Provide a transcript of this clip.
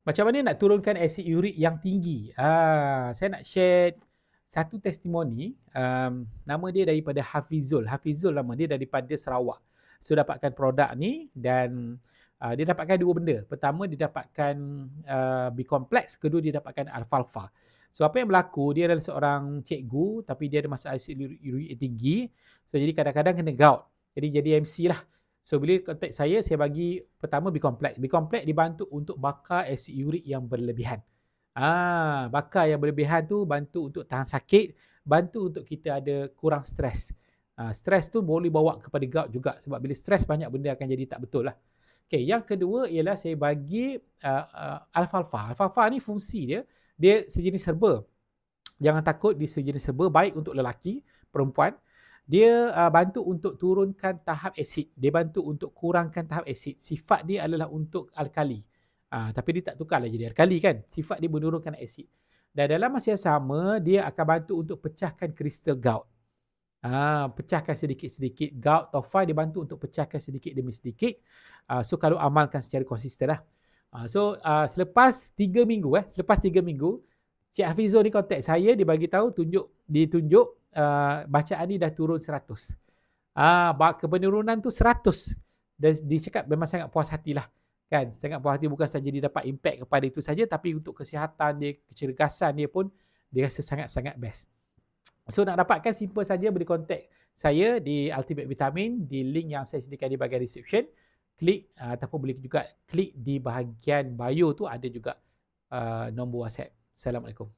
Macam mana nak turunkan asid urik yang tinggi? Saya nak share satu testimoni. Nama dia daripada Hafizul. Hafizul nama dia daripada Sarawak. So dapatkan produk ni dan dia dapatkan dua benda. Pertama dia dapatkan B-complex, kedua dia dapatkan alfalfa. So apa yang berlaku, dia adalah seorang cikgu tapi dia ada masalah asid urik yang tinggi. So jadi kadang-kadang kena gout. Jadi MC lah. So bila kontak saya bagi pertama B-complex. B-complex dibantu untuk bakar asid urik yang berlebihan. Bakar yang berlebihan tu bantu untuk tahan sakit, bantu untuk kita ada kurang stres. Stres tu boleh bawa kepada gout juga sebab bila stres banyak benda akan jadi tak betul lah. Okay, yang kedua ialah saya bagi alfalfa. Alfalfa ni fungsi dia sejenis herba. Jangan takut, dia sejenis herba, baik untuk lelaki, perempuan. Dia bantu untuk turunkan tahap asid. Dia bantu untuk kurangkan tahap asid. Sifat dia adalah untuk alkali. Tapi dia tak tukarlah jadi alkali kan. Sifat dia menurunkan asid. Dan dalam masa yang sama, dia akan bantu untuk pecahkan kristal gout. Pecahkan sedikit-sedikit. Gout, tofai dia bantu untuk pecahkan sedikit demi sedikit. So kalau amalkan secara konsisten lah. Selepas 3 minggu, Cik Hafizul ni kontak saya, dia bagi tahu ditunjuk bacaan ni dah turun 100. Kepenurunan tu 100. Dan dia cakap memang sangat puas hatilah. Kan? Sangat puas hati, bukan saja dia dapat impact kepada itu saja, tapi untuk kesihatan dia, kecergasan dia pun dia rasa sangat-sangat best. So nak dapatkan simple saja, boleh kontak saya di Ultimate Vitamin di link yang saya sediakan di bahagian description. Klik ataupun boleh juga klik di bahagian bio tu, ada juga nombor WhatsApp. Assalamualaikum.